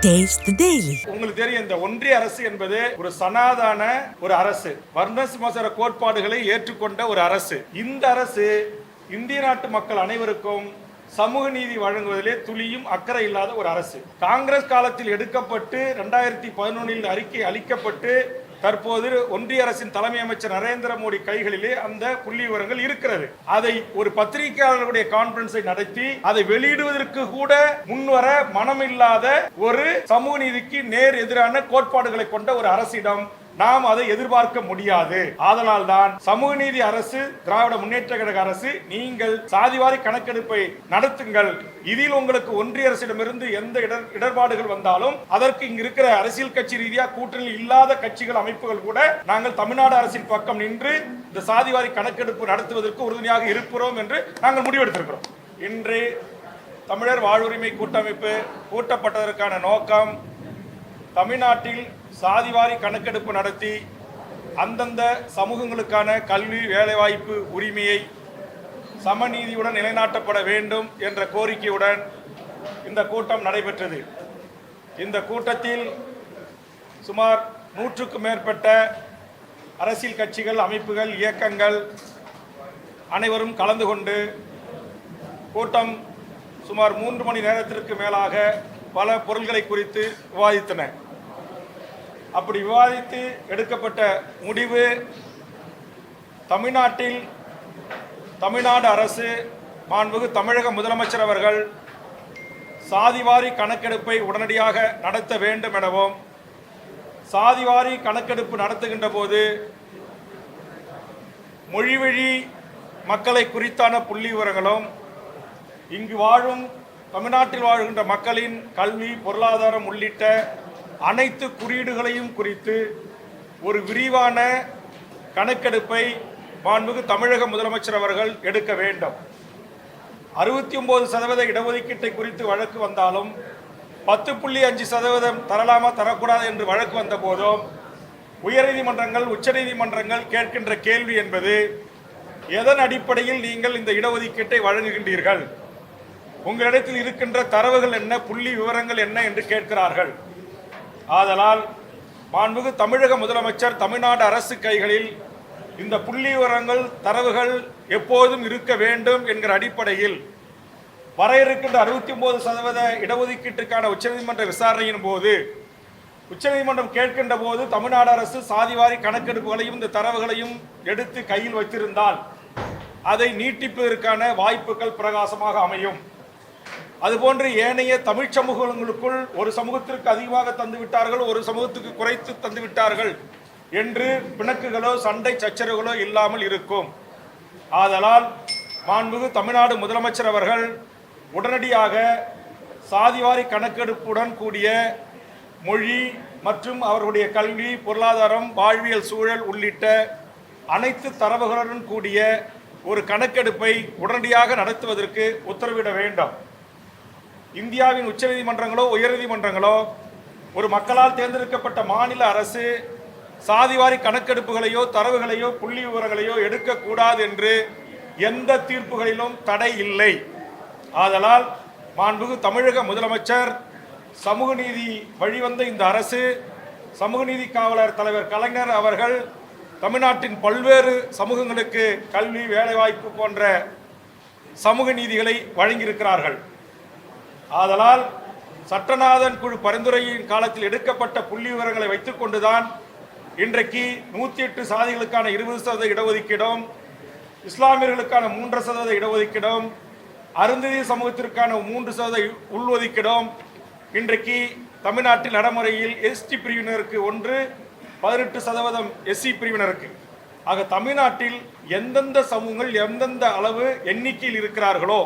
Taste the Daily. உங்களுக்கு தெரியும், இந்த ஒன்றிய அரசு என்பது ஒரு சனாதன ஒரு அரசு, வர்ணசமசர கோட்பாடுகளை ஏற்றுக்கொண்ட ஒரு அரசு. இந்த அரசு இந்திய நாட்டு மக்கள் அனைவருக்கும் சமூக நீதி வழங்குவதிலே துளியும் அக்கறை இல்லாத ஒரு அரசு. காங்கிரஸ் காலத்தில் எடுக்கப்பட்டு 2011 அறிக்கை அளிக்கப்பட்டு தற்போது ஒன்றிய அரசின் தலைமை அமைச்சர் நரேந்திர மோடி கைகளிலே அந்த புள்ளி விவரங்கள் இருக்கிறது. அதை ஒரு பத்திரிகையாளர்களுடைய கான்பரன்ஸை நடத்தி அதை வெளியிடுவதற்கு கூட முன்வர மனமில்லாத ஒரு சமூக நீதிக்கு நேர் எதிரான கோட்பாடுகளை கொண்ட ஒரு அரசிடம் நாம் அதை எதிர்பார்க்க முடியாது. ஆதலால் தான் சமூக நீதி அரசு, திராவிட முன்னேற்ற கழக அரசு, நீங்கள் சாதிவாரி கணக்கெடுப்பை நடத்துங்கள். இதில் உங்களுக்கு ஒன்றிய அரசிடமிருந்து எந்த இடர்பாடுகள் வந்தாலும் அதற்கு இங்க இருக்கிற அரசியல் கட்சி ரீதியா கூட்டணியில் இல்லாத கட்சிகள், அமைப்புகள் கூட நாங்கள் தமிழ்நாடு அரசின் பக்கம் நின்று இந்த சாதிவாரி கணக்கெடுப்பு நடத்துவதற்கு உறுதுணையாக இருக்கிறோம் என்று நாங்கள் முடிவெடுத்திருக்கிறோம். இன்று தமிழர் வாழ்வுரிமை கூட்டமைப்பு கூட்டப்பட்டதற்கான நோக்கம், தமிழ்நாட்டில் சாதிவாரி கணக்கெடுப்பு நடத்தி அந்தந்த சமூகங்களுக்கான கல்வி, வேலைவாய்ப்பு உரிமையை சமநீதியுடன் நிலைநாட்டப்பட வேண்டும் என்ற கோரிக்கையுடன் இந்த கூட்டம் நடைபெற்றது. இந்த கூட்டத்தில் சுமார் 100க்கும் மேற்பட்ட அரசியல் கட்சிகள், அமைப்புகள், இயக்கங்கள் அனைவரும் கலந்து கொண்டு கூட்டம் சுமார் 3 மணி நேரத்திற்கு மேலாக பல பொருள்களை குறித்து விவாதித்தன. அப்படி விவாதித்து எடுக்கப்பட்ட முடிவு, தமிழ்நாட்டில் தமிழ்நாடு அரசு, மாண்புமிகு தமிழக முதலமைச்சர் அவர்கள் சாதிவாரி கணக்கெடுப்பை உடனடியாக நடத்த வேண்டும் எனவும், சாதிவாரி கணக்கெடுப்பு நடத்துகின்ற போது மொழிவழி மக்களை குறித்தான புள்ளி விவரங்களும், இங்கு வாழும் தமிழ்நாட்டில் வாழ்கின்ற மக்களின் கல்வி, பொருளாதாரம் உள்ளிட்ட அனைத்து குறியீடுகளையும் குறித்து ஒரு விரிவான கணக்கெடுப்பை மாண்புமிகு தமிழக முதலமைச்சர் அவர்கள் எடுக்க வேண்டும். 69% இடஒதுக்கீட்டை குறித்து வழக்கு வந்தாலும் 10.5% தரலாமா தரக்கூடாது என்று வழக்கு வந்த போதும் உயர்நீதிமன்றங்கள், உச்சநீதிமன்றங்கள் கேட்கின்ற கேள்வி என்பது, எதன் அடிப்படையில் நீங்கள் இந்த இடஒதுக்கீட்டை வழங்குகின்றீர்கள், உங்களிடத்தில் இருக்கின்ற தரவுகள் என்ன, புள்ளி விவரங்கள் என்ன என்று கேட்கிறார்கள். ஆதலால் மாண்புமிகு தமிழக முதலமைச்சர், தமிழ்நாடு அரசு கைகளில் இந்த புள்ளி விவரங்கள், தரவுகள் எப்போதும் இருக்க வேண்டும் என்கிற அடிப்படையில் வர இருக்கின்ற 69% இடஒதுக்கீட்டுக்கான உச்சநீதிமன்ற விசாரணையின் போது உச்சநீதிமன்றம் கேட்கின்ற போது தமிழ்நாடு அரசு சாதிவாரி கணக்கெடுப்புகளையும் இந்த தரவுகளையும் எடுத்து கையில் வைத்திருந்தால் அதை நீட்டிப்பதற்கான வாய்ப்புகள் பிரகாசமாக அமையும். அதுபோன்று ஏனைய தமிழ் சமூகங்களுக்குள் ஒரு சமூகத்திற்கு அதிகமாக தந்துவிட்டார்கள், ஒரு சமூகத்துக்கு குறைத்து தந்துவிட்டார்கள் என்று பிணக்குகளோ சண்டை சச்சரவுகளோ இல்லாமல் இருக்கும். ஆதலால் மாண்புமிகு தமிழ்நாடு முதலமைச்சர் அவர்கள் உடனடியாக சாதிவாரி கணக்கெடுப்புடன் கூடிய மொழி மற்றும் அவர்களுடைய கல்வி, பொருளாதாரம், வாழ்வியல் சூழல் உள்ளிட்ட அனைத்து தரவுகளுடன் கூடிய ஒரு கணக்கெடுப்பை உடனடியாக நடத்துவதற்கு உத்தரவிட வேண்டும். இந்தியாவின் உச்சநீதிமன்றங்களோ உயர்நீதிமன்றங்களோ ஒரு மக்களால் தேர்ந்தெடுக்கப்பட்ட மாநில அரசு சாதிவாரி கணக்கெடுப்புகளையோ தரவுகளையோ புள்ளி விவரங்களையோ எடுக்கக்கூடாது என்று எந்த தீர்ப்புகளிலும் தடை இல்லை. ஆதலால் மாண்புமிகு தமிழக முதலமைச்சர், சமூக நீதி வழிவந்த இந்த அரசு, சமூக நீதி காவலர் தலைவர் கலைஞர் அவர்கள் தமிழ்நாட்டின் பல்வேறு சமூகங்களுக்கு கல்வி, வேலைவாய்ப்பு போன்ற சமூக நீதிகளை வழங்கியிருக்கிறார்கள். ஆதலால் சட்டநாதன் குழு பரிந்துரையின் காலத்தில் எடுக்கப்பட்ட புள்ளி விவரங்களை வைத்துக் கொண்டுதான் இன்றைக்கு 108 சாதிகளுக்கான 20% இடஒதுக்கீடும், இஸ்லாமியர்களுக்கான 3% இடஒதுக்கீடும், அருந்ததி சமூகத்திற்கான 3% உள்ஒதுக்கீடும் இன்றைக்கு தமிழ்நாட்டில் நடைமுறையில் எஸ்டி பிரிவினருக்கு 18% எஸ்சி பிரிவினருக்கு. ஆக தமிழ்நாட்டில் எந்தெந்த சமூகங்கள் எந்தெந்த அளவு எண்ணிக்கையில் இருக்கிறார்களோ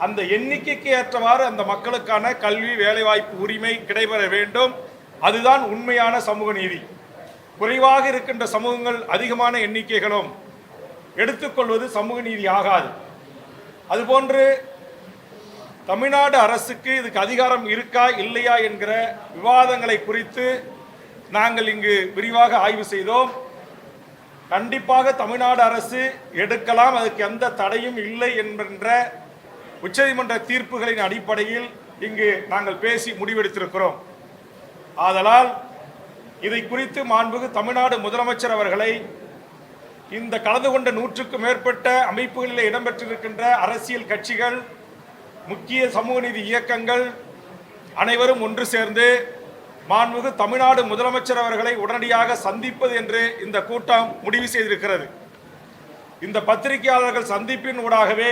அந்த எண்ணிக்கைக்கு ஏற்றவாறு அந்த மக்களுக்கான கல்வி, வேலைவாய்ப்பு உரிமை கிடைபெற வேண்டும். அதுதான் உண்மையான சமூக நீதி. குறைவாக இருக்கின்ற சமூகங்கள் அதிகமான எண்ணிக்கைகளும் எடுத்துக்கொள்வது சமூக நீதி ஆகாது. அதுபோன்று தமிழ்நாடு அரசுக்கு இதுக்கு அதிகாரம் இருக்கா இல்லையா என்கிற விவாதங்களை குறித்து நாங்கள் இங்கு விரிவாக ஆய்வு செய்தோம். கண்டிப்பாக தமிழ்நாடு அரசு எடுக்கலாம், அதுக்கு எந்த தடையும் இல்லை என்கின்ற உச்சநீதிமன்ற தீர்ப்புகளின் அடிப்படையில் இங்கு நாங்கள் பேசி முடிவெடுத்திருக்கிறோம். ஆதலால் இதை குறித்து மாண்புமிகு தமிழ்நாடு முதலமைச்சர் அவர்களை இந்த கலந்து கொண்ட 100க்கும் மேற்பட்ட அமைப்புகளில் இடம்பெற்றிருக்கின்ற அரசியல் கட்சிகள், முக்கிய சமூக நீதி இயக்கங்கள் அனைவரும் ஒன்று சேர்ந்து மாண்புமிகு தமிழ்நாடு முதலமைச்சர் அவர்களை உடனடியாக சந்திப்பது என்று இந்த கூட்டம் முடிவு செய்திருக்கிறது. இந்த பத்திரிகையாளர்கள் சந்திப்பின் ஊடாகவே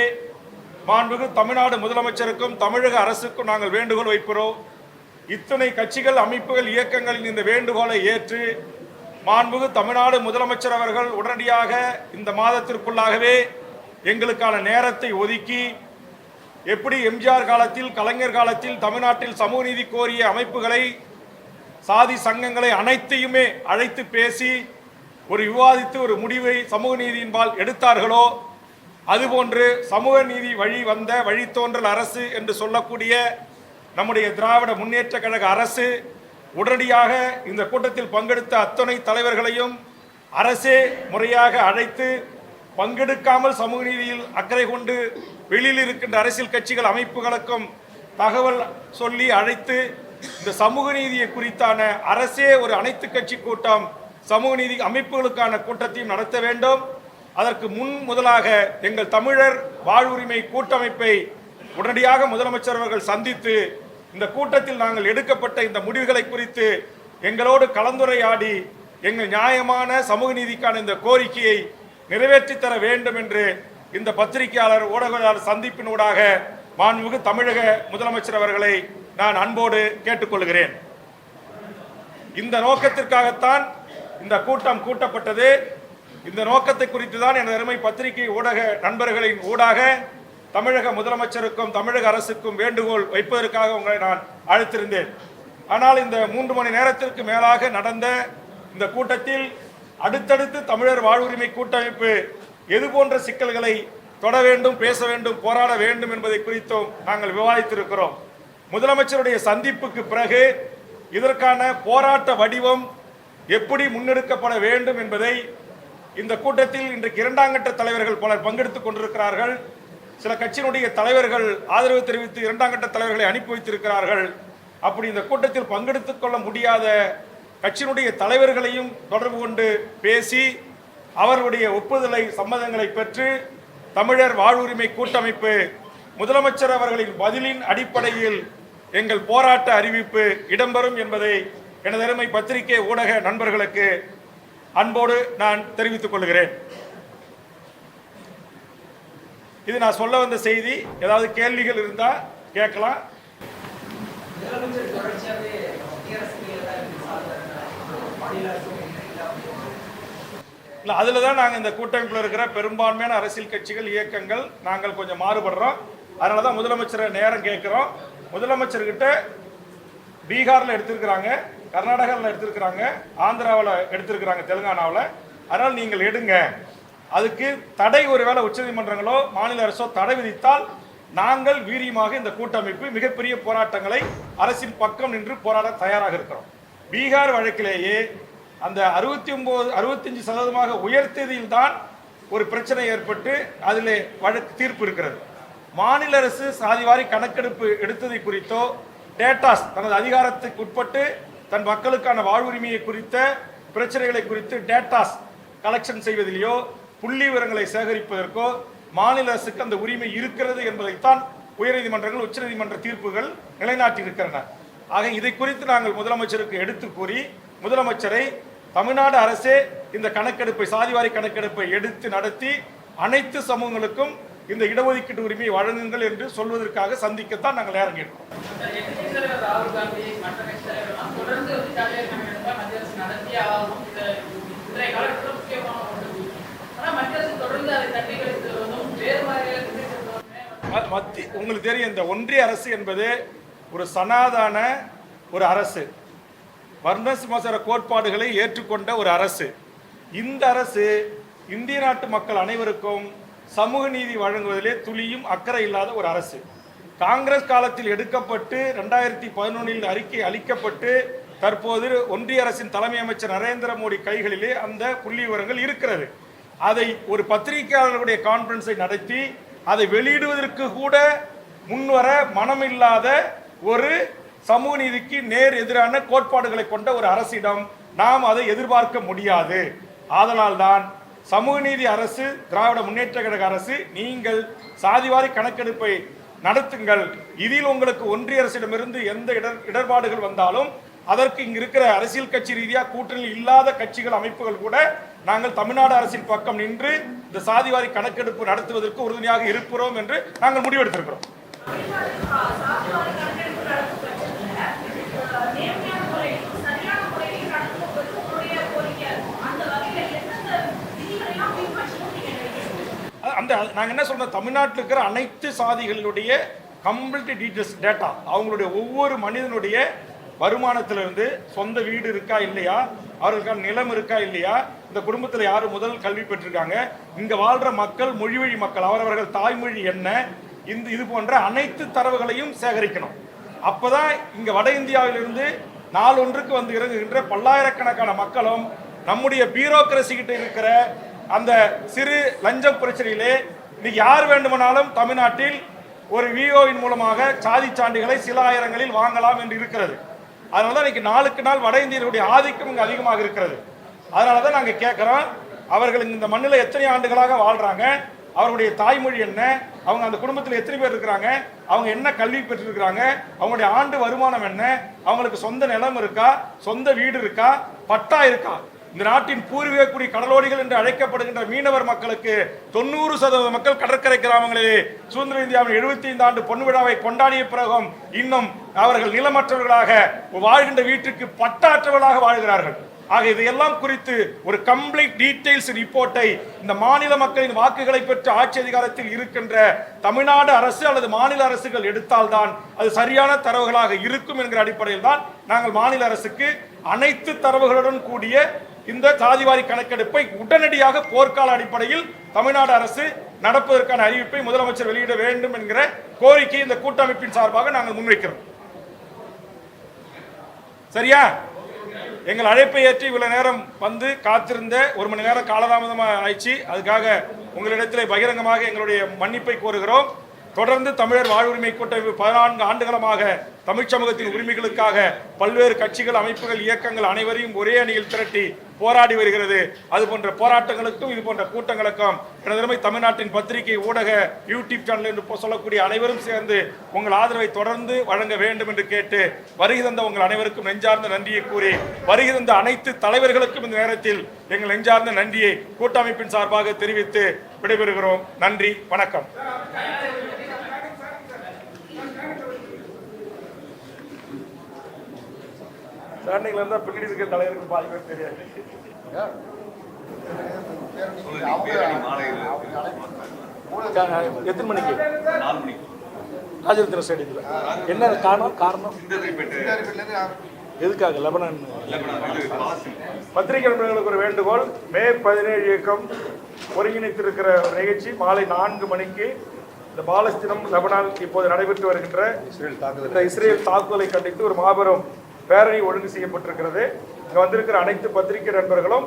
மாண்புமிகு தமிழ்நாடு முதலமைச்சருக்கும் தமிழக அரசுக்கும் நாங்கள் வேண்டுகோள் வைக்கிறோம். இத்தனை கட்சிகள், அமைப்புகள், இயக்கங்களின் இந்த வேண்டுகோளை ஏற்று மாண்புமிகு தமிழ்நாடு முதலமைச்சர் அவர்கள் உடனடியாக இந்த மாதத்திற்குள்ளாகவே எங்களுக்கான நேரத்தை ஒதுக்கி, எப்படி எம்ஜிஆர் காலத்தில், கலைஞர் காலத்தில் தமிழ்நாட்டில் சமூக நீதி கோரிய அமைப்புகளை, சாதி சங்கங்களை அனைத்தையுமே அழைத்து பேசி ஒரு விவாதித்து ஒரு முடிவை சமூக நீதியின்பால் எடுத்தார்களோ, அதுபோன்று சமூக நீதி வழி வந்த வழித்தோன்றல் அரசு என்று சொல்லக்கூடிய நம்முடைய திராவிட முன்னேற்ற கழக அரசு உடனடியாக இந்த கூட்டத்தில் பங்கெடுத்த அத்தனை தலைவர்களையும் அரசே முறையாக அழைத்து, பங்கெடுக்காமல் சமூக நீதியில் அக்கறை கொண்டு வெளியில் இருக்கின்ற அரசியல் கட்சிகள், அமைப்புகளுக்கும் தகவல் சொல்லி அழைத்து இந்த சமூக நீதியை குறித்தான அரசே ஒரு அனைத்து கட்சி கூட்டம், சமூக நீதி அமைப்புகளுக்கான கூட்டத்தையும் நடத்த வேண்டும். அதற்கு முதலாக எங்கள் தமிழர் வாழ்வுரிமை கூட்டமைப்பை உடனடியாக முதலமைச்சர் அவர்கள் சந்தித்து இந்த கூட்டத்தில் நாங்கள் எடுக்கப்பட்ட இந்த முடிவுகளை குறித்து எங்களோடு கலந்துரையாடி எங்கள் நியாயமான சமூக நீதிக்கான இந்த கோரிக்கையை நிறைவேற்றி தர வேண்டும் என்று இந்த பத்திரிகையாளர் ஊடகவியலாளர் சந்திப்பினூடாக மாண்புமிகு தமிழக முதலமைச்சர் அவர்களை நான் அன்போடு கேட்டுக்கொள்கிறேன். இந்த நோக்கத்திற்காகத்தான் இந்த கூட்டம் கூட்டப்பட்டது. இந்த நோக்கத்தை குறித்து தான் எனது அருமை பத்திரிகை ஊடக நண்பர்களின் ஊடாக தமிழக முதலமைச்சருக்கும் தமிழக அரசுக்கும் வேண்டுகோள் வைப்பதற்காக உங்களை நான் அழைத்திருந்தேன். ஆனால் இந்த 3 மணி நேரத்திற்கு மேலாக நடந்த இந்த கூட்டத்தில் அடுத்தடுத்து தமிழர் வாழ்வுரிமை கூட்டமைப்பு எது போன்ற சிக்கல்களை தொட வேண்டும், பேச வேண்டும், போராட வேண்டும் என்பதை குறித்தும் நாங்கள் விவாதித்திருக்கிறோம். முதலமைச்சருடைய சந்திப்புக்கு பிறகு இதற்கான போராட்ட வடிவம் எப்படி முன்னெடுக்கப்பட வேண்டும் என்பதை இந்த கூட்டத்தில் இன்றைக்கு 2ஆம் கட்ட தலைவர்கள் பலர் பங்கெடுத்துக் கொண்டிருக்கிறார்கள். சில கட்சியினுடைய தலைவர்கள் ஆதரவு தெரிவித்து 2ஆம் கட்ட தலைவர்களை அனுப்பி வைத்திருக்கிறார்கள். அப்படி இந்த கூட்டத்தில் பங்கெடுத்துக் கொள்ள முடியாத கட்சியினுடைய தலைவர்களையும் தொடர்பு கொண்டு பேசி அவர்களுடைய ஒப்புதலை, சம்மதங்களை பெற்று தமிழர் வாழ்வுரிமை கூட்டமைப்பு முதலமைச்சர் அவர்களின் பதிலின் அடிப்படையில் எங்கள் போராட்ட அறிவிப்பு இடம்பெறும் என்பதை எனது அருமை பத்திரிகை ஊடக நண்பர்களுக்கு அன்போடு நான் தெரிவித்துக் கொள்கிறேன். இது நான் சொல்ல வந்த செய்தி. ஏதாவது கேள்விகள் இருந்தால் கேட்கலாம். இல்லை, அதில் தான் நாங்கள் இந்த கூட்டமைப்பில் இருக்கிற பெரும்பான்மையான அரசியல் கட்சிகள், இயக்கங்கள் நாங்கள் கொஞ்சம் மாறுபடுறோம். அதனால தான் முதலமைச்சரை நேரம் கேட்குறோம். முதலமைச்சர்கிட்ட பீகாரில் எடுத்திருக்கிறாங்க, கர்நாடகாவில் எடுத்திருக்கிறாங்க, ஆந்திராவில் எடுத்திருக்கிறாங்க, தெலுங்கானாவில். அதனால் நீங்கள் எடுங்க. அதுக்கு தடை ஒருவேளை உச்சநீதிமன்றங்களோ மாநில அரசோ தடை விதித்தால் நாங்கள் வீரியமாக இந்த கூட்டமைப்பு மிகப்பெரிய போராட்டங்களை அரசின் பக்கம் நின்று போராட தயாராக இருக்கிறோம். பீகார் வழக்கிலேயே அந்த 65% உயர்த்தியதில் தான் ஒரு பிரச்சனை ஏற்பட்டு அதில் வழக்கு தீர்ப்பு இருக்கிறது. மாநில அரசு சாதிவாரி கணக்கெடுப்பு எடுத்ததை குறித்தோ, டேட்டாஸ் தனது அதிகாரத்துக்கு உட்பட்டு தன் மக்களுக்கான வாழ்வுரிமையை குறித்த பிரச்சனைகளை குறித்து டேட்டாஸ் கலெக்ஷன் செய்வதிலேயோ, புள்ளி விவரங்களை சேகரிப்பதற்கோ மாநில அரசுக்கு அந்த உரிமை இருக்கிறது என்பதைத்தான் உயர்நீதிமன்றங்கள், உச்சநீதிமன்ற தீர்ப்புகள் நிலைநாட்டியிருக்கின்றன. ஆக இதை குறித்து நாங்கள் முதலமைச்சருக்கு எடுத்து கூறி முதலமைச்சரை தமிழ்நாடு அரசே இந்த கணக்கெடுப்பை, சாதிவாரி கணக்கெடுப்பை எடுத்து நடத்தி அனைத்து சமூகங்களுக்கும் இந்த இடஒதுக்கீட்டு உரிமையை வழங்குங்கள் என்று சொல்வதற்காக சந்திக்கத்தான் நாங்கள் நேரம் கேட்கிறோம். உங்களுக்கு தெரியும், இந்த ஒன்றிய அரசு என்பது ஒரு சனாதன ஒரு அரசு, வர்ண சமாச்சார கோட்பாடுகளை ஏற்றுக்கொண்ட ஒரு அரசு. இந்த அரசு இந்திய நாட்டு மக்கள் அனைவருக்கும் சமூக நீதி வழங்குவதிலே துளியும் அக்கறை இல்லாத ஒரு அரசு. காங்கிரஸ் காலத்தில் எடுக்கப்பட்டு 2011 அறிக்கை அளிக்கப்பட்டு தற்போது ஒன்றிய அரசின் தலைமை அமைச்சர் நரேந்திர மோடி கைகளிலே அந்த புள்ளி விவரங்கள் இருக்கிறது. அதை ஒரு பத்திரிகையாளர்களுடைய கான்ஃபரன்ஸை நடத்தி அதை வெளியிடுவதற்கு கூட முன்வர மனமில்லாத ஒரு சமூக நீதிக்கு நேர் எதிரான கோட்பாடுகளை கொண்ட ஒரு அரசிடம் நாம் அதை எதிர்பார்க்க முடியாது. ஆதலால் தான் சமூக நீதி அரசு, திராவிட முன்னேற்ற கழக அரசு, நீங்கள் சாதிவாரி கணக்கெடுப்பை நடத்துங்கள். இதில் உங்களுக்கு ஒன்றிய அரசிடமிருந்து எந்த இடர்பாடுகள் வந்தாலும் அதற்கு இங்க இருக்கிற அரசியல் கட்சி ரீதியாக கூட்டணியில் இல்லாத கட்சிகள், அமைப்புகள் கூட நாங்கள் தமிழ்நாடு அரசின் பக்கம் நின்று இந்த சாதிவாரி கணக்கெடுப்பு நடத்துவதற்கு உறுதுணையாக இருக்கிறோம் என்று நாங்கள் முடிவெடுத்திருக்கிறோம். நாங்கள் என்ன சொல்றோம், தமிழ்நாட்டில் இருக்கிற அனைத்து சாதிகளுடைய கம்ப்ளீட் டீட்டெயில்ஸ் டேட்டா, அவங்களுடைய ஒவ்வொரு மனிதனுடைய வருமானத்திலிருந்து சொந்த வீடு இருக்கா இல்லையா, அவர்களுக்கான நிலம் இருக்கா இல்லையா, இந்த குடும்பத்தில் யார் முதல் கல்வி பெற்றிருக்காங்க, இங்க வாழ்ற மக்கள், மொழிவழி மக்கள், அவரவர்கள் தாய்மொழி என்ன, இது போன்ற அனைத்து தரவுகளையும் சேகரிக்கணும். அப்பதான் இங்க வட இந்தியாவிலிருந்து நாள் ஒன்றுக்கு வந்து இறங்குகின்ற பல்லாயிரக்கணக்கான மக்களும் நம்முடைய பியூரோக்ரசி கிட்ட இருக்கிற அந்த சிறு லஞ்சம் பிரச்சனையிலே இன்னைக்கு யார் வேண்டுமானாலும் தமிழ்நாட்டில் ஒரு விஓவின் மூலமாக சாதி சான்றிதழ்களை சில ஆயிரங்களில் வாங்கலாம் என்று இருக்கிறது. அதனால தான் இன்னைக்கு நாளுக்கு நாள் வட இந்தியர்களுடைய ஆதிக்கம் இங்கே அதிகமாக இருக்கிறது. அதனால தான் நாங்கள் கேட்குறோம், அவர்கள் இந்த மண்ணில் எத்தனை ஆண்டுகளாக வாழ்றாங்க, அவருடைய தாய்மொழி என்ன, அவங்க அந்த குடும்பத்தில் எத்தனை பேர் இருக்கிறாங்க, அவங்க என்ன கல்வி பெற்றிருக்கிறாங்க, அவங்களுடைய ஆண்டு வருமானம் என்ன, அவங்களுக்கு சொந்த நிலம் இருக்கா, சொந்த வீடு இருக்கா, பட்டா இருக்கா. இந்த நாட்டின் பூர்வீக குடி கடலோடிகள் என்று அழைக்கப்படுகின்ற மீனவர் மக்களுக்கு 90% மக்கள் கடற்கரை கிராமங்களிலே சுதந்திர இந்தியாவின் 75 ஆண்டு பொன் விழாவை கொண்டாடிய பிறகும் இன்னும் அவர்கள் நிலமற்றவர்களாக வாழ்கின்ற வீட்டுக்கு பட்டாற்றவர்களாக வாழ்கிறார்கள். ஆக இதையெல்லாம் குறித்து ஒரு கம்ப்ளீட் டீடைல்ஸ் ரிப்போர்ட்டை இந்த மாநில மக்களின் வாக்குகளை பெற்று ஆட்சி அதிகாரத்தில் இருக்கின்ற தமிழ்நாடு அரசு அல்லது மாநில அரசுகள் எடுத்தால்தான் அது சரியான தரவுகளாக இருக்கும் என்கிற அடிப்படையில் தான் நாங்கள் மாநில அரசுக்கு அனைத்து தரவுகளுடன் கூடிய இந்த சாதிவாரி கணக்கெடுப்பை உடனடியாக போர்க்கால அடிப்படையில் தமிழ்நாடு அரசு நடப்பதற்கான அறிவிப்பை முதலமைச்சர் வெளியிட வேண்டும் என்கிற கோரிக்கை இந்த கூட்டமைப்பின் சார்பாக நாங்கள் முன்வைக்கிறோம். சரியா? எங்கள் அழைப்பை ஏற்றி இவ்வளவு நேரம் வந்து காத்திருந்த 1 மணி நேரம் காலதாமதமாக ஆயிடுச்சு. அதுக்காக உங்களிடத்தில் பகிரங்கமாக எங்களுடைய மன்னிப்பை கோருகிறோம். தொடர்ந்து தமிழர் வாழ்வுரிமை கூட்டமைப்பு 14 ஆண்டுகளமாக தமிழ் சமூகத்தின் உரிமைகளுக்காக பல்வேறு கட்சிகள், அமைப்புகள், இயக்கங்கள் அனைவரையும் ஒரே அணியில் திரட்டி போராடி வருகிறது. அது போன்ற போராட்டங்களுக்கும் இது போன்ற கூட்டங்களுக்கும் எனது தமிழ்நாட்டின் பத்திரிகை, ஊடக, யூடியூப் சேனல் என்று சொல்லக்கூடிய அனைவரும் சேர்ந்து உங்கள் ஆதரவை தொடர்ந்து வழங்க வேண்டும் என்று கேட்டு வருகை தந்த உங்கள் அனைவருக்கும் நெஞ்சார்ந்த நன்றியை கூறி, வருகை தந்த அனைத்து தலைவர்களுக்கும் இந்த நேரத்தில் எங்கள் நெஞ்சார்ந்த நன்றியை கூட்டமைப்பின் சார்பாக தெரிவித்து விடைபெறுகிறோம். நன்றி, வணக்கம். ஸ்டாண்டிங்ல இருந்தா பின்னாடி இருக்கிற தலைவருக்கு பாதி பேர் தெரியாது. எத்தனை மணிக்கு? 4 மணிக்கு ராஜரத்ன ஸ்டேடியத்தில். என்ன காரணம்? எதுக்காக? லெபனான் பத்திரிகை நண்பர்களுக்கு ஒரு வேண்டுகோள். மே 17 இயக்கம் ஒருங்கிணைத்திருக்கிற நிகழ்ச்சி மாலை 4 மணிக்கு இந்த பாலஸ்தீனம், லெபனான் இப்போது நடைபெற்று வருகின்ற இஸ்ரேல் தாக்குதலை கண்டித்து ஒரு மாபெரும் பேரணி ஒழுங்கு செய்யப்பட்டிருக்கிறது. இங்கே வந்திருக்கிற அனைத்து பத்திரிகை நண்பர்களும்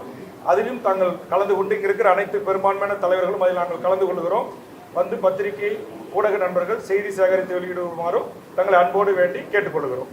அதிலும் தாங்கள் கலந்து கொண்டு இங்கே இருக்கிற அனைத்து பெரும்பான்மையான தலைவர்களும் அதில் நாங்கள் கலந்து கொள்கிறோம். வந்து பத்திரிகை, ஊடக நண்பர்கள் செய்தி சேகரித்து வெளியிடுமாறும் தங்களை அன்போடு வேண்டி கேட்டுக்கொள்கிறோம்.